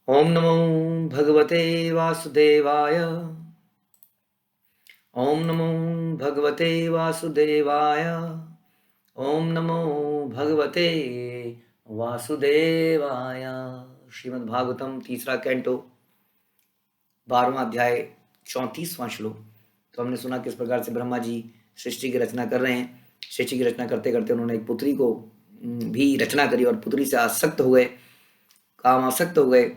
ओम नमो भगवते वासुदेवाय। ओम नमो भगवते वासुदेवाय। ओम नमो भगवते वासुदेवाय। श्रीमद् भागवतम तीसरा कैंटो 12वां अध्याय 34वां श्लोक। तो हमने सुना किस प्रकार से ब्रह्मा जी सृष्टि की रचना कर रहे हैं। सृष्टि की रचना करते करते उन्होंने एक पुत्री को भी रचना करी और पुत्री से आसक्त हो गए, काम आसक्त हो गए,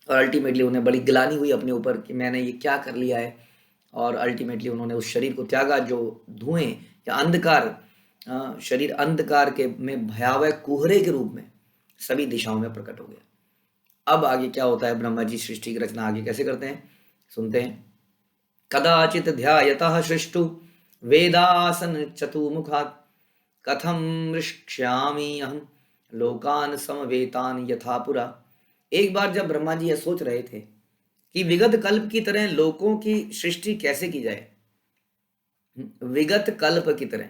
और अल्टीमेटली उन्हें बड़ी गिलानी हुई अपने ऊपर कि मैंने ये क्या कर लिया है। और अल्टीमेटली उन्होंने उस शरीर को त्यागा जो धुएं या अंधकार, शरीर अंधकार के में भयावह कुहरे के रूप में सभी दिशाओं में प्रकट हो गया। अब आगे क्या होता है, ब्रह्मा जी सृष्टि की रचना आगे कैसे करते हैं, सुनते हैं। कदाचित ध्यायतः सृष्टु वेदासन चतुमुखात् कथम मृक्ष्यामि अहम लोकान समवेतान यथा पुरा। एक बार जब ब्रह्मा जी यह सोच रहे थे कि विगत कल्प की तरह लोकों की सृष्टि कैसे की जाए, विगत कल्प की तरह,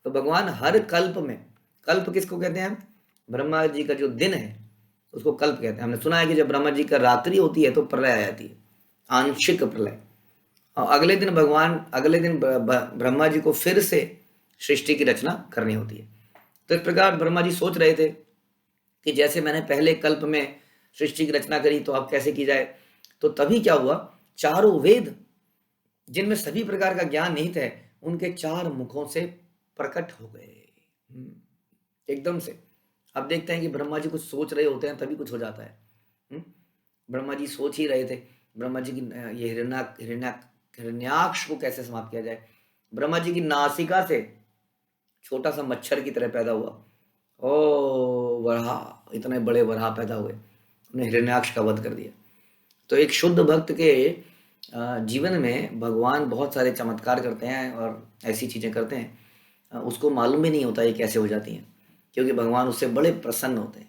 तो भगवान हर कल्प में, कल्प किसको कहते हैं, ब्रह्मा जी का जो दिन है उसको कल्प कहते हैं। हमने सुना है कि जब ब्रह्मा जी का रात्रि होती है तो प्रलय आ जाती है, आंशिक प्रलय, और अगले दिन ब्रह्मा जी को फिर से सृष्टि की रचना करनी होती है। तो इस प्रकार ब्रह्मा जी सोच रहे थे कि जैसे मैंने पहले कल्प में सृष्टि की रचना करी तो अब कैसे की जाए। तो तभी क्या हुआ, चारों वेद जिनमें सभी प्रकार का ज्ञान निहित है उनके चार मुखों से प्रकट हो गए एकदम से। अब देखते हैं कि ब्रह्मा जी कुछ सोच रहे होते हैं तभी कुछ हो जाता है। ब्रह्मा जी सोच ही रहे थे ब्रह्मा जी की ये हिरण्याक्ष को कैसे समाप्त किया जाए। ब्रह्मा जी की नासिका से छोटा सा मच्छर की तरह पैदा हुआ, ओ वराह, इतने बड़े वराह पैदा हुए, उन्हें हिरण्याक्ष का वध कर दिया। तो एक शुद्ध भक्त के जीवन में भगवान बहुत सारे चमत्कार करते हैं और ऐसी चीज़ें करते हैं, उसको मालूम भी नहीं होता ये कैसे हो जाती हैं, क्योंकि भगवान उससे बड़े प्रसन्न होते हैं।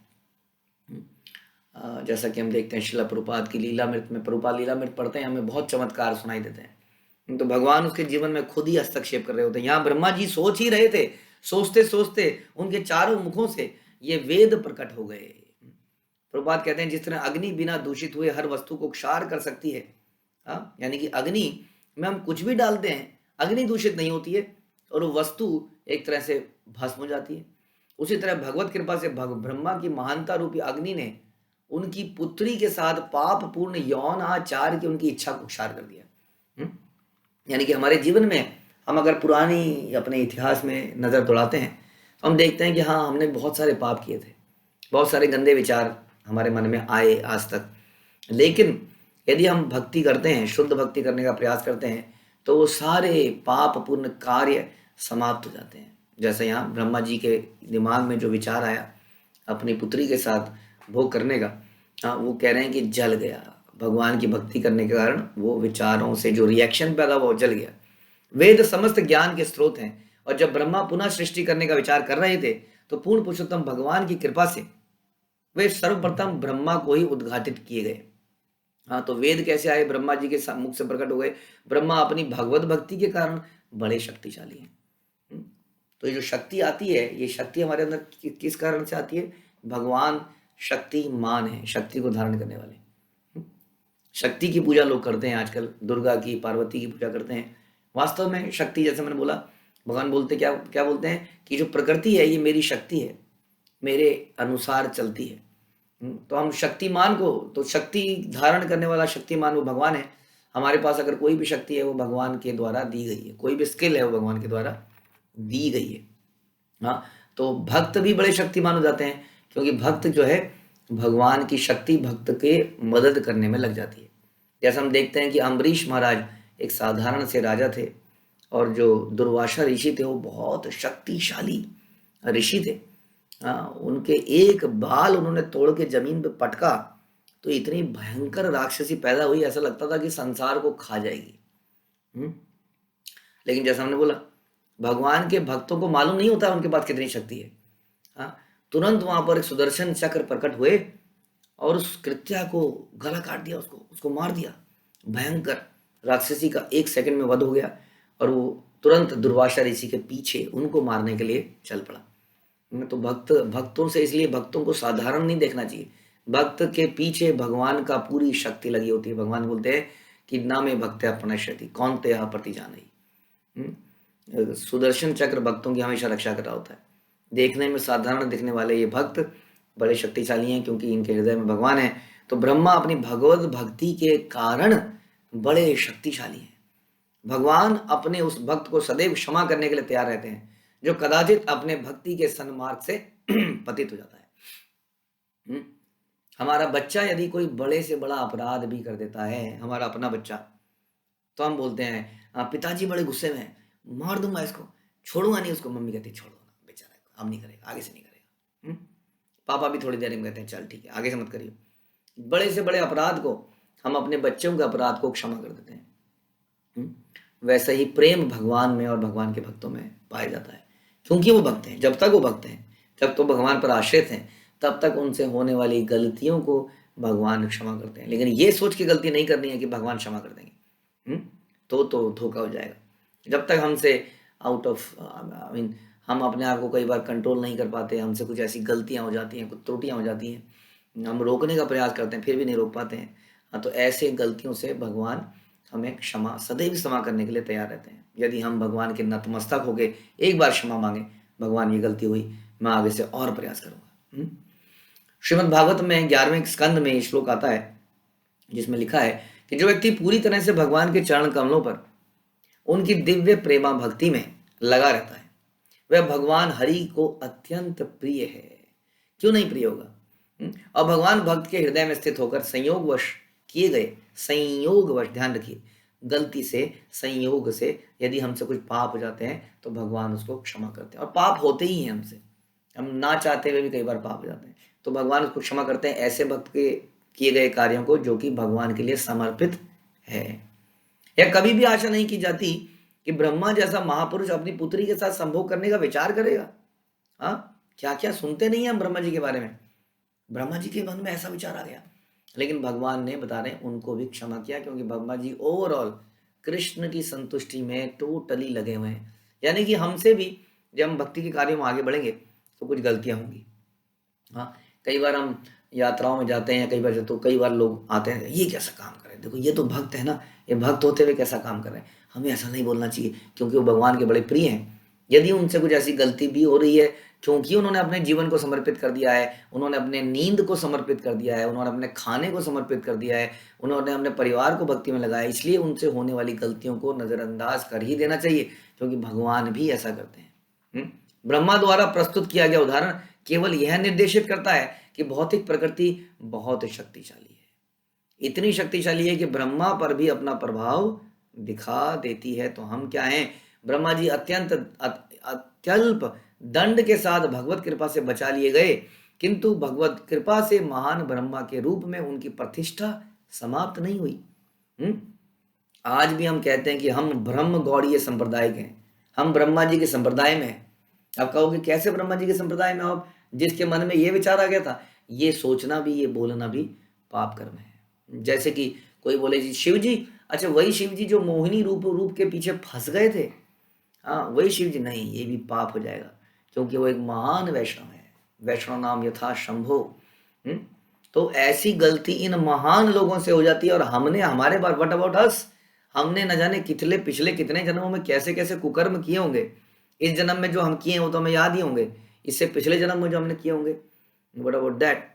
जैसा कि हम देखते हैं शिला प्रभुपाद की लीलामृत में, प्रभुपाद लीलामृत पढ़ते हैं हमें बहुत चमत्कार सुनाई देते हैं, तो भगवान उसके जीवन में खुद ही हस्तक्षेप कर रहे होते हैं। यहाँ ब्रह्मा जी सोच ही रहे थे, सोचते सोचते उनके चारों मुखों से ये वेद प्रकट हो गए। प्रभुपाद कहते हैं जिस तरह अग्नि बिना दूषित हुए हर वस्तु को क्षार कर सकती है, यानी कि अग्नि में हम कुछ भी डालते हैं अग्नि दूषित नहीं होती है और वो वस्तु एक तरह से भस्म हो जाती है। उसी तरह भगवत कृपा से ब्रह्मा की महानता रूपी अग्नि ने उनकी पुत्री के साथ पाप पूर्ण यौन आचार की उनकी इच्छा को क्षार कर दिया। यानी कि हमारे जीवन में हम अगर पुरानी अपने इतिहास में नज़र दौड़ाते हैं तो हम देखते हैं कि हाँ, हमने बहुत सारे पाप किए थे, बहुत सारे गंदे विचार हमारे मन में आए आज तक। लेकिन यदि हम भक्ति करते हैं, शुद्ध भक्ति करने का प्रयास करते हैं, तो वो सारे पाप पूर्ण कार्य समाप्त हो जाते हैं। जैसे यहाँ ब्रह्मा जी के दिमाग में जो विचार आया अपनी पुत्री के साथ भोग करने का, वो कह रहे हैं कि जल गया, भगवान की भक्ति करने के कारण वो विचारों से जो रिएक्शन पैदा हुआ वो जल गया। वेद समस्त ज्ञान के स्रोत हैं, और जब ब्रह्मा पुनः सृष्टि करने का विचार कर रहे थे तो पूर्ण पुरुषोत्तम भगवान की कृपा से वे सर्वप्रथम ब्रह्मा को ही उद्घाटित किए गए। तो वेद कैसे आए, ब्रह्मा जी के मुख से प्रकट हो गए। ब्रह्मा अपनी भगवत भक्ति के कारण बड़े शक्तिशाली हैं। तो ये जो शक्ति आती है, ये शक्ति हमारे अंदर किस कारण से आती है, भगवान शक्तिमान है, शक्ति को धारण करने वाले। शक्ति की पूजा लोग करते हैं आजकल, दुर्गा की, पार्वती की पूजा करते हैं। वास्तव में शक्ति, जैसे मैंने बोला, भगवान बोलते क्या क्या बोलते हैं कि जो प्रकृति है ये मेरी शक्ति है, मेरे अनुसार चलती है। तो हम शक्तिमान को, तो शक्ति धारण करने वाला शक्तिमान वो भगवान है। हमारे पास अगर कोई भी शक्ति है वो भगवान के द्वारा दी गई है, कोई भी स्किल है वो भगवान के द्वारा दी गई है। तो भक्त भी बड़े शक्तिमान हो जाते हैं, क्योंकि भक्त जो है भगवान की शक्ति भक्त के मदद करने में लग जाती है। जैसा हम देखते हैं कि अम्बरीश महाराज एक साधारण से राजा थे, और जो दुर्वासा ऋषि थे वो बहुत शक्तिशाली ऋषि थे। उनके एक बाल उन्होंने तोड़ के जमीन पे पटका तो इतनी भयंकर राक्षसी पैदा हुई, ऐसा लगता था कि संसार को खा जाएगी। लेकिन जैसा हमने बोला, भगवान के भक्तों को मालूम नहीं होता उनके पास कितनी शक्ति है। तुरंत वहां पर एक सुदर्शन चक्र प्रकट हुए और उस कृत्या को गला काट दिया, उसको मार दिया। भयंकर राक्षसी का 1 सेकंड में वध हो गया, और वो तुरंत दुर्वासा ऋषि के पीछे उनको मारने के लिए चल पड़ा। तो भक्तों से, इसलिए भक्तों को साधारण नहीं देखना चाहिए, भक्त के पीछे भगवान का पूरी शक्ति लगी होती है। भगवान बोलते हैं कि ना में भक्त अपनश्यति कौन ते प्रति जान। सुदर्शन चक्र भक्तों की हमेशा रक्षा कर रहा होता है। देखने में साधारण दिखने वाले ये भक्त बड़े शक्तिशाली हैं क्योंकि इनके हृदय में भगवान है। तो ब्रह्मा अपनी भगवत भक्ति के कारण बड़े शक्तिशाली हैं। भगवान अपने उस भक्त को सदैव क्षमा करने के लिए तैयार रहते हैं जो कदाचित अपने भक्ति के सन्मार्ग से पतित हो जाता है। हमारा बच्चा यदि कोई बड़े से बड़ा अपराध भी कर देता है, हमारा अपना बच्चा, तो हम बोलते हैं पिताजी बड़े गुस्से में हैं, मार दूंगा इसको, छोड़ूंगा नहीं उसको। मम्मी कहती है छोड़ो ना बेचारा, अब नहीं करेगा, आगे से नहीं करेगा। पापा भी थोड़ी देर में कहते हैं चल ठीक है, आगे से मत करिए। बड़े से बड़े अपराध को हम अपने बच्चों के अपराध को क्षमा कर देते हैं। वैसे ही प्रेम भगवान में और भगवान के भक्तों में पाया जाता है क्योंकि वो भक्त हैं। जब तक वो भक्त हैं, जब तो भगवान पर आश्रित हैं, तब तक उनसे होने वाली गलतियों को भगवान क्षमा करते हैं। लेकिन ये सोच के गलती नहीं करनी है कि भगवान क्षमा कर देंगे, तो धोखा हो जाएगा। जब तक हमसे आउट ऑफ हम अपने आप को कई बार कंट्रोल नहीं कर पाते, हमसे कुछ ऐसी गलतियां हो जाती हैं, कुछ त्रुटियां हो जाती हैं, हम रोकने का प्रयास करते हैं फिर भी नहीं रोक पाते हैं। तो ऐसे गलतियों से भगवान हमें क्षमा सदैव क्षमा करने के लिए तैयार रहते हैं। यदि हम भगवान के नतमस्तक हो गए, एक बार क्षमा मांगे, भगवान ये गलती हुई, मैं आगे से और प्रयास करूंगा। श्रीमद् भागवत में 11वें स्कंद में श्लोक आता है जिसमें लिखा है कि जो व्यक्ति पूरी तरह से भगवान के चरण कमलों पर उनकी दिव्य प्रेमा भक्ति में लगा रहता है, वह भगवान हरि को अत्यंत प्रिय है। क्यों नहीं प्रिय होगा? और भगवान भक्त के हृदय में स्थित होकर संयोगवश किए गए, संयोगवश ध्यान रखिए, गलती से संयोग से यदि हमसे कुछ पाप हो जाते हैं तो भगवान उसको क्षमा करते हैं। और पाप होते ही हैं हमसे, हम ना चाहते हुए भी कई बार पाप हो जाते हैं, तो भगवान उसको क्षमा करते हैं ऐसे भक्त के किए गए कार्यों को जो कि भगवान के लिए समर्पित है। या कभी भी आशा नहीं की जाती कि ब्रह्मा जैसा महापुरुष अपनी पुत्री के साथ संभोग करने का विचार करेगा। क्या क्या सुनते नहीं है हम ब्रह्मा जी के बारे में। ब्रह्मा जी के मन में ऐसा विचार आ गया, लेकिन भगवान ने बता रहे उनको भी क्षमा किया क्योंकि ब्रह्मा जी ओवरऑल कृष्ण की संतुष्टि में टोटली लगे हुए हैं। यानी कि हमसे भी जब हम भक्ति के कार्यों में आगे बढ़ेंगे तो कुछ गलतियां होंगी। कई बार हम यात्राओं में जाते हैं, कई बार लोग आते हैं, ये कैसा काम कर रहे हैं, देखो ये तो भक्त है ना, ये भक्त होते हुए कैसा काम कर रहे हैं। हमें ऐसा नहीं बोलना चाहिए क्योंकि वो भगवान के बड़े प्रिय हैं। यदि उनसे कुछ ऐसी गलती भी हो रही है क्योंकि उन्होंने अपने जीवन को समर्पित कर दिया है, उन्होंने अपने नींद को समर्पित कर दिया है, उन्होंने अपने खाने को समर्पित कर दिया है, उन्होंने अपने परिवार को भक्ति में लगाया, इसलिए उनसे होने वाली गलतियों को नजरअंदाज कर ही देना चाहिए क्योंकि भगवान भी ऐसा करते हैं। ब्रह्मा द्वारा प्रस्तुत किया गया उदाहरण केवल यह निर्देशित करता है कि भौतिक प्रकृति बहुत शक्तिशाली है, इतनी शक्तिशाली है कि ब्रह्मा पर भी अपना प्रभाव दिखा देती है। तो हम क्या हैं? ब्रह्मा जी अत्यल्प दंड के साथ भगवत कृपा से बचा लिए गए, किंतु भगवत कृपा से महान ब्रह्मा के रूप में उनकी प्रतिष्ठा समाप्त नहीं हुई। आज भी हम कहते हैं कि हम ब्रह्म गौड़ीय संप्रदाय के हैं, हम ब्रह्मा जी के संप्रदाय में हैं। आप कहोगे कैसे ब्रह्मा जी के संप्रदाय में आप? जिसके मन में ये विचार आ गया था, ये सोचना भी, ये बोलना भी पाप कर्म है। जैसे कि कोई बोले जी शिव जी, अच्छा वही शिव जी जो मोहिनी रूप के पीछे फंस गए थे, वही शिव जी? नहीं, ये भी पाप हो जाएगा क्योंकि वो एक महान वैष्णव है, वैष्णव नाम यथा शंभो। तो ऐसी गलती इन महान लोगों से हो जाती है और हमने, हमारे बार व्हाट अबाउट अस, हमने न जाने पिछले कितने जन्मों में कैसे कैसे कुकर्म किए होंगे। इस जन्म में जो हम किए वो तो हमें याद ही होंगे, इससे पिछले जन्म में जो हमने किए होंगे, व्हाट अबाउट दैट।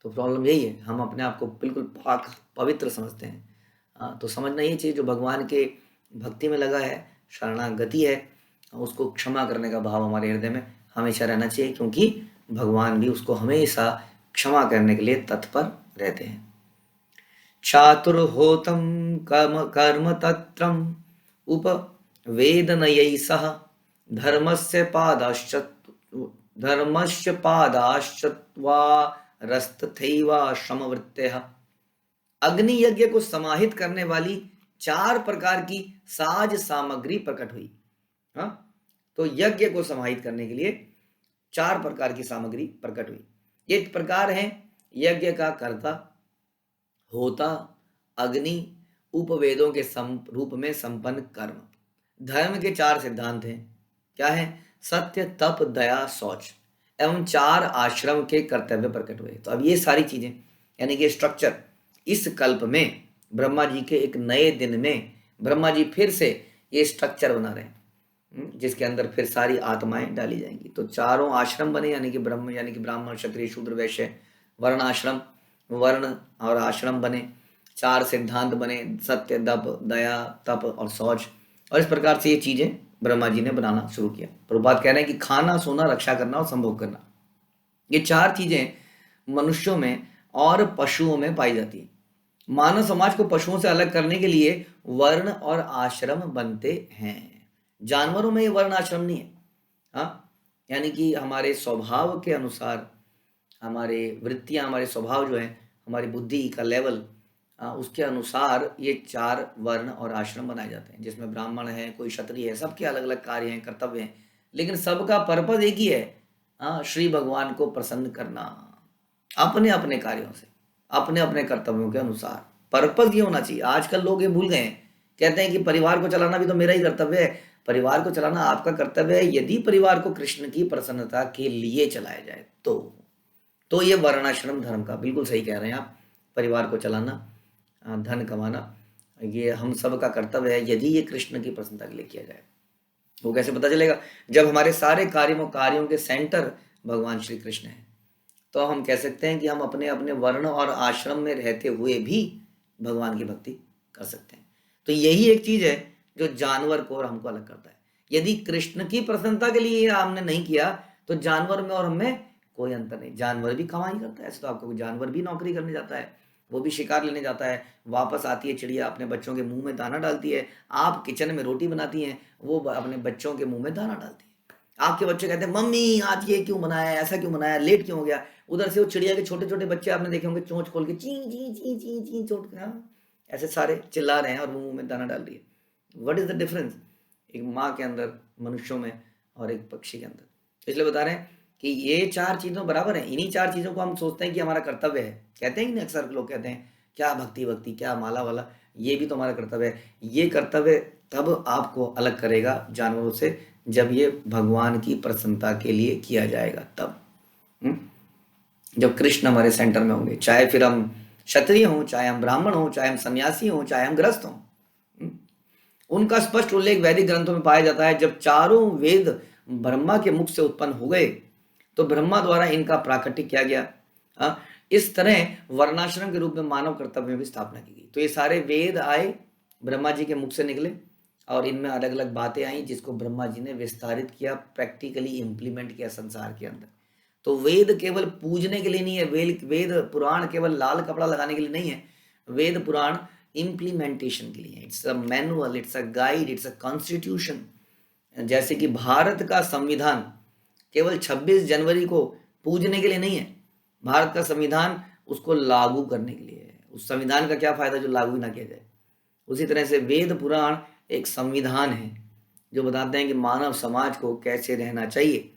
तो प्रॉब्लम यही है, हम अपने आप को बिल्कुल पाक पवित्र समझते हैं। तो समझना ये चाहिए जो भगवान के भक्ति में लगा है, शरणागति है, उसको क्षमा करने का भाव हमारे हृदय में हमेशा रहना चाहिए क्योंकि भगवान भी उसको हमेशा क्षमा करने के लिए तत्पर रहते हैं। चातुर्होतम कर्म तत्रम उपवेदनयै सह धर्मस्य पादाश्चत्वारस्तथैवा श्रमवृत्तयः। अग्नि यज्ञ को समाहित करने वाली 4 प्रकार की साज सामग्री प्रकट हुई। तो यज्ञ को समाहित करने के लिए 4 प्रकार की सामग्री प्रकट हुई। ये प्रकार है यज्ञ का कर्ता, होता, अग्नि, उपवेदों के रूप में संपन्न कर्म। धर्म के 4 सिद्धांत हैं। क्या है? सत्य, तप, दया, शौच। एवं 4 आश्रम के कर्तव्य प्रकट हुए। तो अब ये सारी चीजें यानी कि स्ट्रक्चर इस कल्प में ब्रह्मा जी के एक नए दिन में ब्रह्मा जी फिर से ये स्ट्रक्चर बना रहे हैं, जिसके अंदर फिर सारी आत्माएं डाली जाएंगी। तो चारों आश्रम बने यानी कि ब्राह्मण क्षत्रिय शूद्र वैश्य वर्ण आश्रम, वर्ण और आश्रम बने। 4 सिद्धांत बने, सत्य, दप, दया, तप और शौच। और इस प्रकार से ये चीजें ब्रह्मा जी ने बनाना शुरू किया। प्रभुपाद कह रहे हैं कि खाना, सोना, रक्षा करना और संभोग करना, ये 4 चीजें मनुष्यों में और पशुओं में पाई जाती है। मानव समाज को पशुओं से अलग करने के लिए वर्ण और आश्रम बनते हैं। जानवरों में ये वर्ण आश्रम नहीं है। हाँ, यानी कि हमारे स्वभाव के अनुसार हमारे वृत्तियां, हमारे स्वभाव जो है, हमारी बुद्धि का लेवल, उसके अनुसार ये 4 वर्ण और आश्रम बनाए जाते हैं, जिसमें ब्राह्मण है, कोई क्षत्रिय है, सबके अलग अलग कार्य हैं, कर्तव्य हैं, लेकिन सबका पर्पज एक ही है, श्री भगवान को प्रसन्न करना अपने अपने कार्यों से, अपने अपने कर्तव्यों के अनुसार। पर्पज ये होना चाहिए। आजकल लोग ये भूल गए हैं, कहते हैं कि परिवार को चलाना भी तो मेरा ही कर्तव्य है। परिवार को चलाना आपका कर्तव्य है यदि परिवार को कृष्ण की प्रसन्नता के लिए चलाया जाए तो ये वर्णाश्रम धर्म का बिल्कुल सही कह रहे हैं आप। परिवार को चलाना, धन कमाना, ये हम सब का कर्तव्य है यदि ये कृष्ण की प्रसन्नता के लिए किया जाए। वो कैसे पता चलेगा? जब हमारे सारे कार्यों के सेंटर भगवान श्री कृष्ण है, तो हम कह सकते हैं कि हम अपने अपने वर्ण और आश्रम में रहते हुए भी भगवान की भक्ति कर सकते हैं। तो यही एक चीज है जो जानवर को और हमको अलग करता है। यदि कृष्ण की प्रसन्नता के लिए हमने नहीं किया तो जानवर में और हमें कोई अंतर नहीं। जानवर भी कमाई करता है, ऐसे तो आपको जानवर भी नौकरी करने जाता है, वो भी शिकार लेने जाता है, वापस आती है चिड़िया अपने बच्चों के मुंह में दाना डालती है। आप किचन में रोटी बनाती हैं, वो अपने बच्चों के मुंह में दाना डालती है। आपके बच्चे कहते हैं मम्मी आज ये क्यों बनाया, ऐसा क्यों बनाया, लेट क्यों हो गया। उधर से वो चिड़िया के छोटे छोटे बच्चे आपने देखे होंगे, चोंच खोल के ची ची ची ची ची चोट के ऐसे सारे चिल्ला रहे हैं और वो मुंह में दाना डाल रही है। व्हाट इज द डिफरेंस एक माँ के अंदर, मनुष्यों में, और एक पक्षी के अंदर? इसलिए बता रहे हैं कि ये 4 चीजों बराबर है। इन्हीं 4 चीजों को हम सोचते हैं कि हमारा कर्तव्य है। कहते हैं कि अक्सर लोग कहते हैं क्या भक्ति भक्ति, क्या माला वाला, ये भी तो हमारा कर्तव्य है। ये कर्तव्य तब आपको अलग करेगा जानवरों से जब ये भगवान की प्रसन्नता के लिए किया जाएगा। तब जब कृष्ण हमारे सेंटर में होंगे, चाहे फिर हम क्षत्रिय हों, चाहे हम ब्राह्मण हों, चाहे हम सन्यासी हों, चाहे हम गृहस्थ हों। उनका स्पष्ट उल्लेख वैदिक ग्रंथों में पाया जाता है। जब चारों वेद ब्रह्मा के मुख से उत्पन्न हो गए तो ब्रह्मा द्वारा इनका प्राकट्य किया गया। इस तरह वर्णाश्रम के रूप में मानव कर्तव्य की स्थापना की गई। तो ये सारे वेद आए, ब्रह्मा जी के मुख से निकले, और इनमें अलग अलग बातें आई जिसको ब्रह्मा जी ने विस्तारित किया, प्रैक्टिकली इंप्लीमेंट किया संसार के अंदर। तो वेद केवल पूजने के लिए नहीं है, वेद पुराण केवल लाल कपड़ा लगाने के लिए नहीं है। वेद पुराण इंप्लीमेंटेशन के लिए है। It's a manual, it's a guide, it's a constitution. जैसे कि भारत का संविधान केवल 26 जनवरी को पूजने के लिए नहीं है। भारत का संविधान उसको लागू करने के लिए है। उस संविधान का क्या फायदा जो लागू ना किया जाए। उसी तरह से वेद पुराण एक संविधान है जो बताते हैं कि मानव समाज को कैसे रहना चाहिए।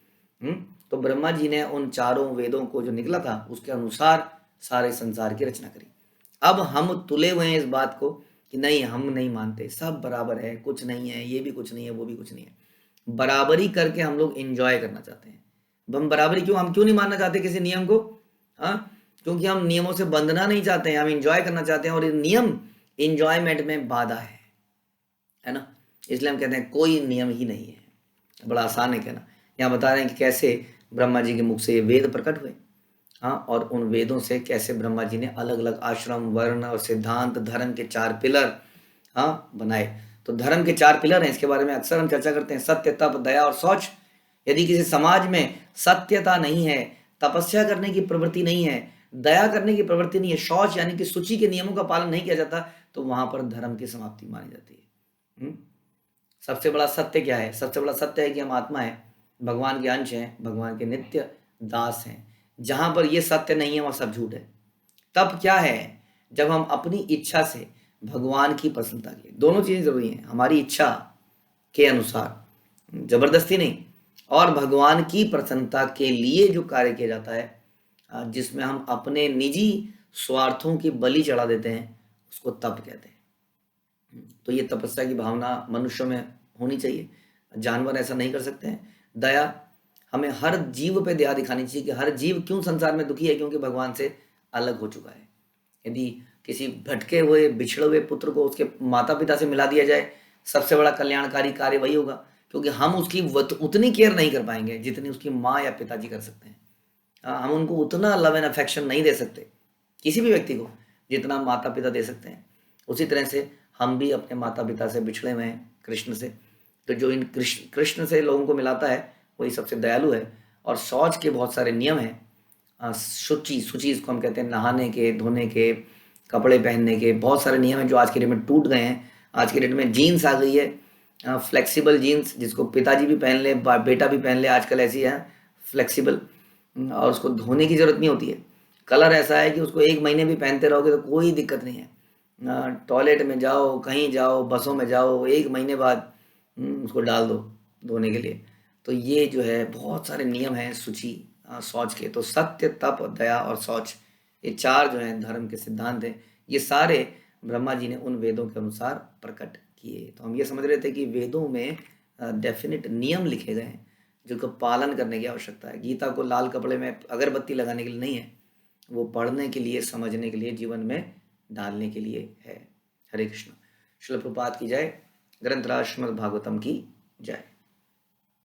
तो ब्रह्मा जी ने उन चारों वेदों को जो निकला था उसके अनुसार सारे संसार की रचना करी। अब हम तुले हुए हैं इस बात को कि नहीं, हम नहीं मानते, सब बराबर है, कुछ नहीं है, ये भी कुछ नहीं है, वो भी कुछ नहीं है। बराबरी करके हम लोग एंजॉय करना चाहते हैं। हम बराबरी हम क्यों नहीं मानना चाहते किसी नियम को? क्योंकि हम नियमों से बंधना नहीं चाहते हैं, हम एंजॉय करना चाहते हैं, और नियम एंजॉयमेंट में बाधा है ना। इसलिए हम कहते हैं कोई नियम ही नहीं है। बड़ा आसान है कहना। यहाँ बता रहे हैं कि कैसे ब्रह्मा जी के मुख से ये वेद प्रकट हुए, और उन वेदों से कैसे ब्रह्मा जी ने अलग अलग आश्रम, वर्ण और सिद्धांत, धर्म के 4 पिलर बनाए। तो धर्म के 4 पिलर हैं, इसके बारे में अक्सर हम चर्चा करते हैं, सत्य, तप, दया और शौच। यदि किसी समाज में सत्यता नहीं है, तपस्या करने की प्रवृत्ति नहीं है, दया करने की प्रवृत्ति नहीं है, शौच यानी कि सूची के नियमों का पालन नहीं किया जाता, तो वहां पर धर्म की समाप्ति मानी जाती है। सबसे बड़ा सत्य क्या है? सबसे बड़ा सत्य है कि हम आत्मा है, भगवान के अंश हैं, भगवान के नित्य दास हैं। जहां पर ये सत्य नहीं है वहां सब झूठ है। तब क्या है? जब हम अपनी इच्छा से भगवान की प्रसन्नता के लिए, दोनों चीजें जरूरी हैं, हमारी इच्छा के अनुसार, जबरदस्ती नहीं, और भगवान की प्रसन्नता के लिए जो कार्य किया जाता है, जिसमें हम अपने निजी स्वार्थों की बलि चढ़ा देते हैं, उसको तप कहते हैं। तो ये तपस्या की भावना मनुष्यों में होनी चाहिए। जानवर ऐसा नहीं कर सकते हैं। दया, हमें हर जीव पे दया दिखानी चाहिए कि हर जीव क्यों संसार में दुखी है, क्योंकि भगवान से अलग हो चुका है। यदि किसी भटके हुए बिछड़े हुए पुत्र को उसके माता पिता से मिला दिया जाए, सबसे बड़ा कल्याणकारी कार्य वही होगा, क्योंकि हम उसकी उतनी केयर नहीं कर पाएंगे जितनी उसकी माँ या पिताजी कर सकते हैं। हम उनको उतना लव एंड अफेक्शन नहीं दे सकते किसी भी व्यक्ति को जितना माता पिता दे सकते हैं। उसी तरह से हम भी अपने माता पिता से बिछड़े हुए हैं कृष्ण से। तो जो इन कृष्ण से लोगों को मिलाता है वही सबसे दयालु है। और शौच के बहुत सारे नियम हैं, शुचि इसको हम कहते हैं, नहाने के, धोने के, कपड़े पहनने के बहुत सारे नियम हैं जो आज के डेट में टूट गए हैं। आज के डेट में जीन्स आ गई है, फ्लेक्सिबल जीन्स, जिसको पिताजी भी पहन ले, बेटा भी पहन ले, आजकल ऐसी है फ्लेक्सिबल, और उसको धोने की ज़रूरत नहीं होती है। कलर ऐसा है कि उसको 1 महीने भी पहनते रहोगे तो कोई दिक्कत नहीं है। टॉयलेट में जाओ, कहीं जाओ, बसों में जाओ, 1 महीने बाद उसको डाल दो धोने के लिए। तो ये जो है बहुत सारे नियम हैं शुचि, शौच के। तो सत्य, तप, दया और शौच, ये 4 जो हैं धर्म के सिद्धांत हैं। ये सारे ब्रह्मा जी ने उन वेदों के अनुसार प्रकट किए। तो हम ये समझ रहे थे कि वेदों में डेफिनेट नियम लिखे गए हैं जिनको पालन करने की आवश्यकता है। गीता को लाल कपड़े में अगरबत्ती लगाने के लिए नहीं है, वो पढ़ने के लिए, समझने के लिए, जीवन में डालने के लिए है। हरे कृष्ण। श्रील प्रभुपाद की जय। ग्रंथराज श्रीमद् भागवतम की जय।